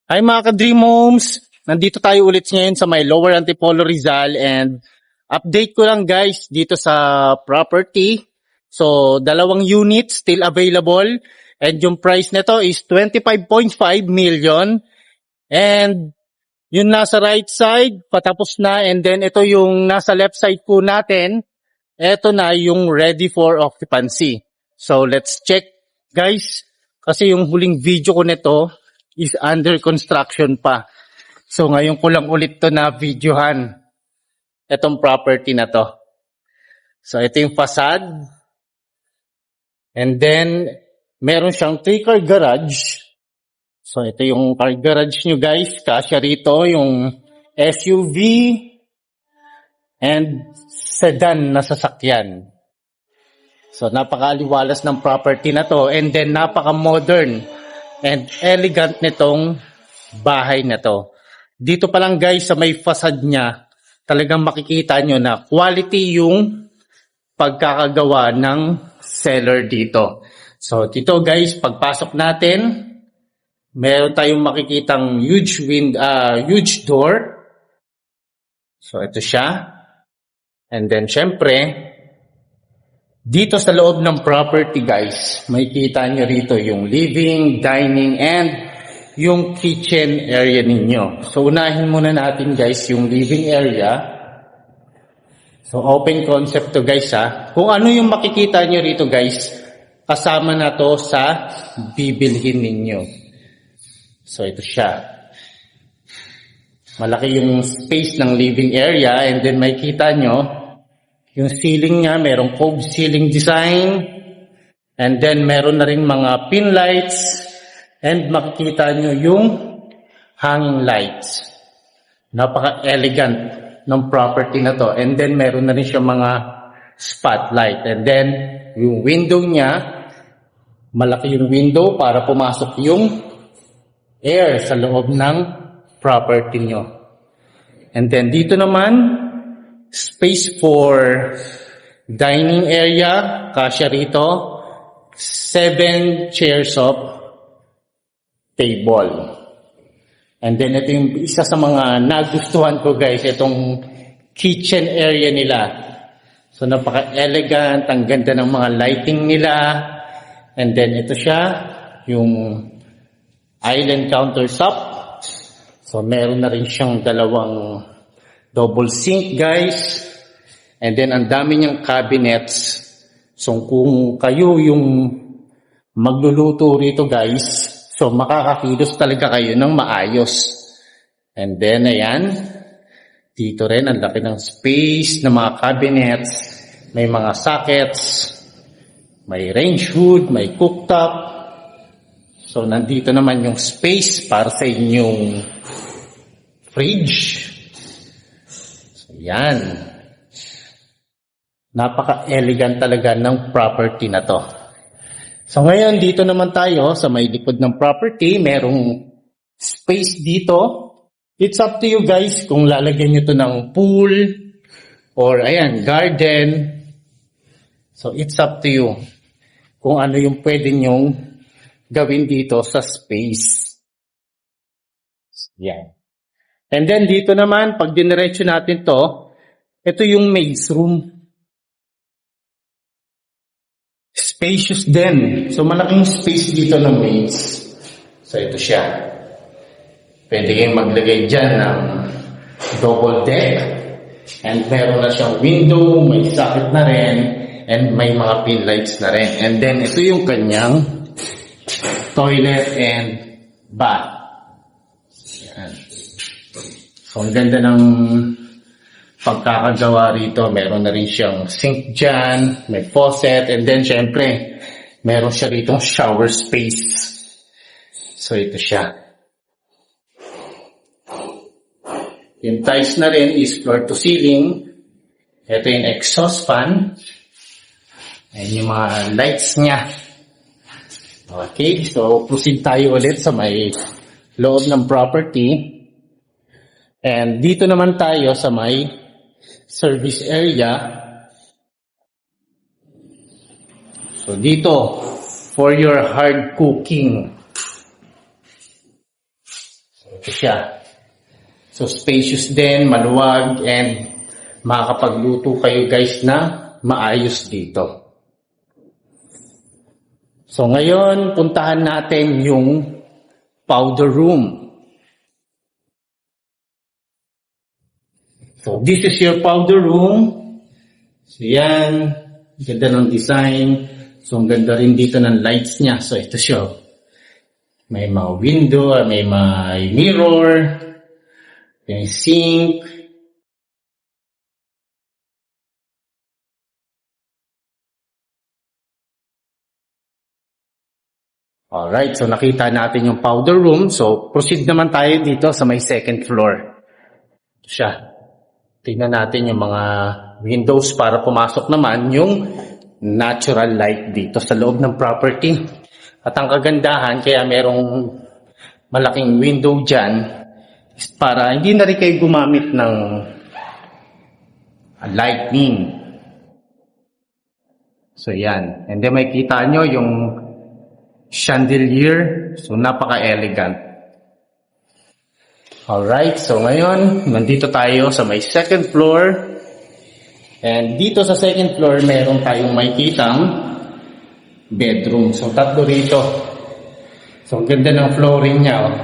Hi mga ka-Dream Homes! Nandito tayo ulit ngayon sa may Lower Antipolo Rizal and update ko lang guys dito sa property. So, 2 units still available and yung price nito is 25.5 million and yung nasa right side patapos na and then ito yung nasa left side po natin, ito na yung ready for occupancy. So, let's check guys kasi yung huling video ko nito is under construction pa. So ngayon ko lang ulit to na videohan itong property na to. So ito yung facade. And then meron siyang 3-car garage. So ito yung car garage nyo guys. Kasya rito yung SUV and sedan na sasakyan. So napakaliwalas ng property na to and then napaka-modern and elegant nitong bahay na to. Dito pa lang guys sa may facade niya, talagang makikita nyo na quality yung pagkakagawa ng seller dito. So dito guys, pagpasok natin, meron tayong makikitang huge door. So ito siya. And then syempre, dito sa loob ng property guys, makikita nyo rito yung living, dining, and yung kitchen area ninyo. So unahin muna natin guys yung living area. So open concept to guys ha. Kung ano yung makikita nyo rito guys, kasama na to sa bibilhin ninyo. So ito siya. Malaki yung space ng living area and then makikita nyo yung ceiling niya, merong cove ceiling design. And then meron na rin mga pin lights. And makikita nyo yung hanging lights. Napaka-elegant ng property na to. And then meron na rin siya mga spotlight. And then yung window niya, malaki yung window para pumasok yung air sa loob ng property nyo. And then dito naman, space for dining area, kasya rito, 7 chairs of table. And then ito yung isa sa mga nagustuhan ko guys, itong kitchen area nila. So napaka-elegant, ang ganda ng mga lighting nila. And then ito siya, yung island countertop. So meron na rin siyang dalawang double sink guys. And then ang dami niyang cabinets. So kung kayo yung magluluto rito guys, so makakakilos talaga kayo ng maayos. And then ayan, dito rin ang laki ng space ng mga cabinets. May mga sockets, may range hood, may cooktop. So nandito naman yung space para sa inyong fridge. Yan. Napaka-elegant talaga ng property na to. So ngayon, dito naman tayo sa may likod ng property. Merong space dito. It's up to you guys kung lalagyan nyo to ng pool or ayan, garden. So it's up to you kung ano yung pwede nyong gawin dito sa space. Yan. And then dito naman, pag diniretso natin to, ito yung maid's room. Spacious din. So malaking space dito ng maids. So ito siya. Pwede kayong maglagay dyan ng double deck. And meron na siyang window, may socket na rin, and may mga pin lights na rin. And then ito yung kanyang toilet and bath. Yan. So, ang ganda ng pagkakagawa rito. Meron na rin siyang sink dyan, may faucet, and then, syempre, meron siya rito shower space. So, ito siya. Yung tiles na rin is floor to ceiling. Ito yung exhaust fan. Ayan yung mga lights niya. Okay, so, proceed tayo ulit sa may loob ng property. And dito naman tayo sa may service area. So dito, for your hard cooking. ito siya. So spacious din, maluwag, and makakapagluto kayo guys na maayos dito. So ngayon, puntahan natin yung powder room. So this is your powder room. So yan, ganda ng design. So ang ganda rin dito ng lights niya. So ito siya. May mga window, may mirror, may sink. Alright, so nakita natin yung powder room. So proceed naman tayo dito sa may second floor. Ito siya. Tingnan natin yung mga windows para pumasok naman yung natural light dito sa loob ng property. At ang kagandahan, kaya merong malaking window dyan, is para hindi na rin kayo gumamit ng lightning. So yan. And then makikita nyo yung chandelier. So napaka-elegant. Alright, so ngayon, nandito tayo sa may second floor. And dito sa second floor, meron tayong makikitang bedroom. So tatlo rito. So ang ganda ng flooring niya. Oh.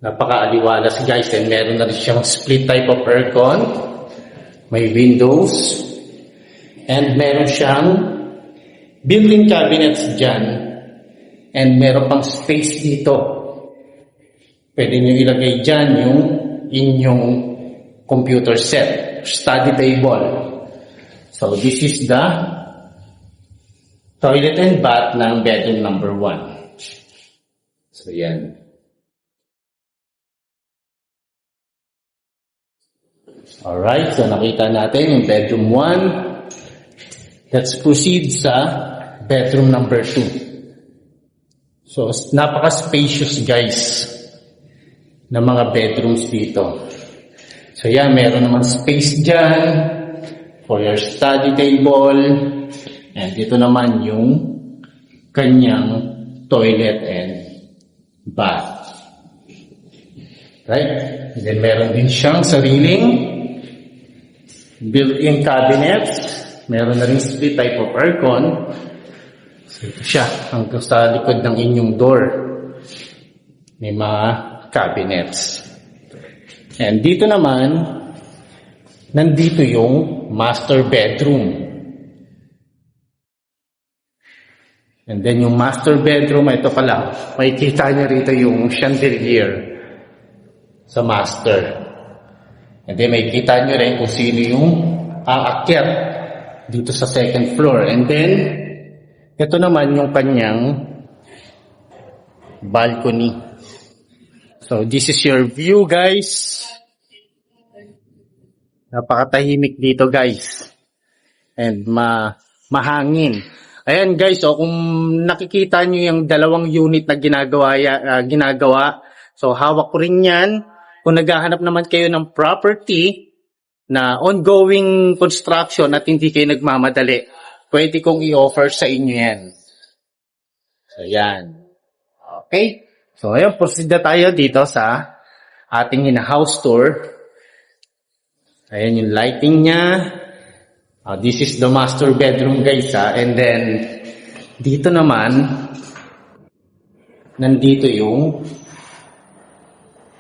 Napaka-aliwalas guys. And meron na rin siyang split type of aircon. May windows. And meron siyang built-in cabinets dyan. And meron pang space dito. Pwede nyo ilagay dyan yung inyong computer set, study table. So this is the toilet and bath ng bedroom number 1. So yan. Alright, so nakita natin yung bedroom 1. Let's proceed sa bedroom number 2. So napaka-spacious guys na mga bedrooms dito. So yan, meron naman space dyan for your study table. And dito naman yung kanyang toilet and bath. Right? And then meron din siyang sariling built-in cabinets. Meron na rin split type of aircon. So ito siya, hanggang sa likod ng inyong door. May mga cabinets. And dito naman, nandito yung master bedroom. And then yung master bedroom, ito pala, makikita niyo rito yung chandelier sa master. And then makikita niyo rin kung sino yung aakyat dito sa second floor. And then, ito naman yung kanyang balcony. So, this is your view, guys. Napakatahimik dito, guys. And mahangin. Ayan, guys, so kung nakikita nyo yung dalawang unit na ginagawa, so hawak ko rin yan. Kung naghahanap naman kayo ng property na ongoing construction at hindi kayo nagmamadali, pwede kong i-offer sa inyo yan. So, yan. Okay? So, ayun, proceed na tayo dito sa ating in-house tour. Ayan yung lighting niya. This is the master bedroom, guys. And then, dito naman, nandito yung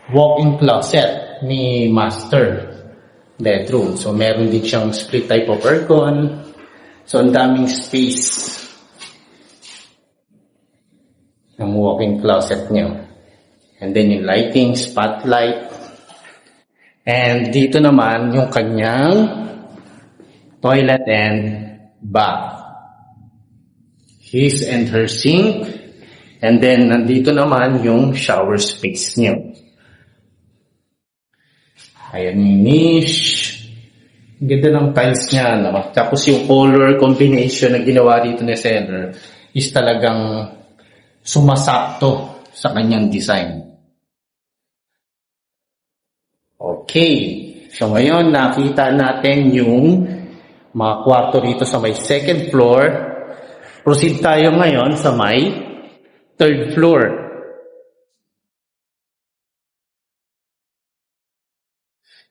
walk-in closet ni master bedroom. So, meron din siyang split type of aircon. So, ang daming space ng walk-in closet niyo. And then yung lighting, spotlight. And dito naman yung kanyang toilet and bath. His and her sink. And then nandito naman yung shower space niyo. Ayan yung niche. Ganda ng tiles niya. No? Tapos yung color combination na ginawa dito ni seller is talagang sumasakto sa kanyang design. Okay. So ngayon, nakita natin yung mga kwarto rito sa may second floor. Proceed tayo ngayon sa may third floor.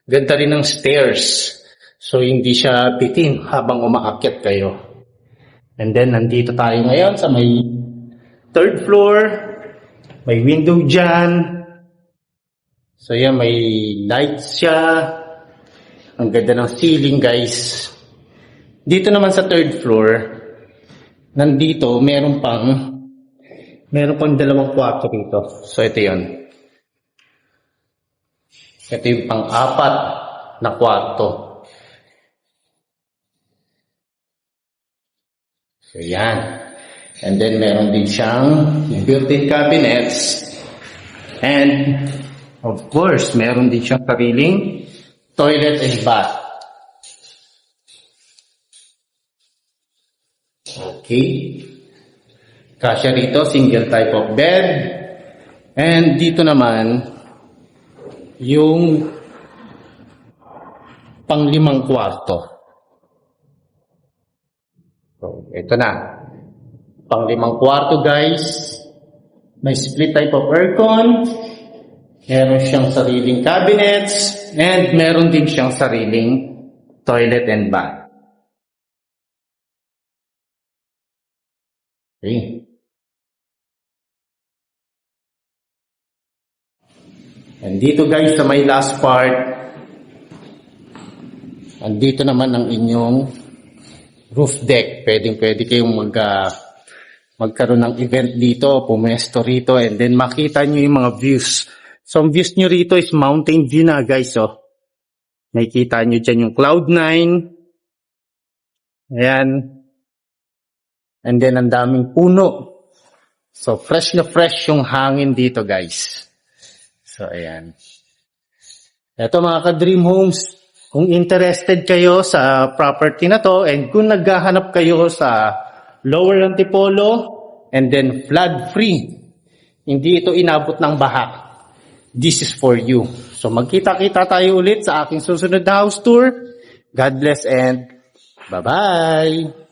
Ganda rin ng stairs. So, hindi siya bitin habang umaakyat kayo. And then, nandito tayo ngayon sa may third floor. May window dyan. So, yan, may lights siya. Ang ganda ng ceiling, guys. Dito naman sa third floor, nandito, meron pang dalawang kwarto dito. So, ito yun. Ito yung pang-apat na kwarto. So, yan. And then, meron din siyang built-in cabinets. And, of course, meron din siyang sariling toilet and bath. Okay. Kasya rito, single type of bed. And dito naman, yung panglimang kwarto. So, ito na. Panglimang kwarto, guys. May split type of aircon. Meron siyang sariling cabinets. And meron din siyang sariling toilet and bath. Okay. And dito, guys, sa may last part, andito naman ang inyong roof deck. Pwede kayong magkaroon ng event dito, pumesto rito, and then makita nyo yung mga views. So, ang views nyo rito is mountain view na, guys. Oh. Nakikita nyo dyan yung Cloud9. Ayan. And then, ang daming puno. So, fresh na fresh yung hangin dito, guys. So, ayan. Ito, mga ka-Dream Homes, kung interested kayo sa property na to, and kung naghahanap kayo sa Lower Antipolo, and then flood-free, hindi ito inabot ng baha, this is for you. So, magkita-kita tayo ulit sa aking susunod na house tour. God bless and bye-bye!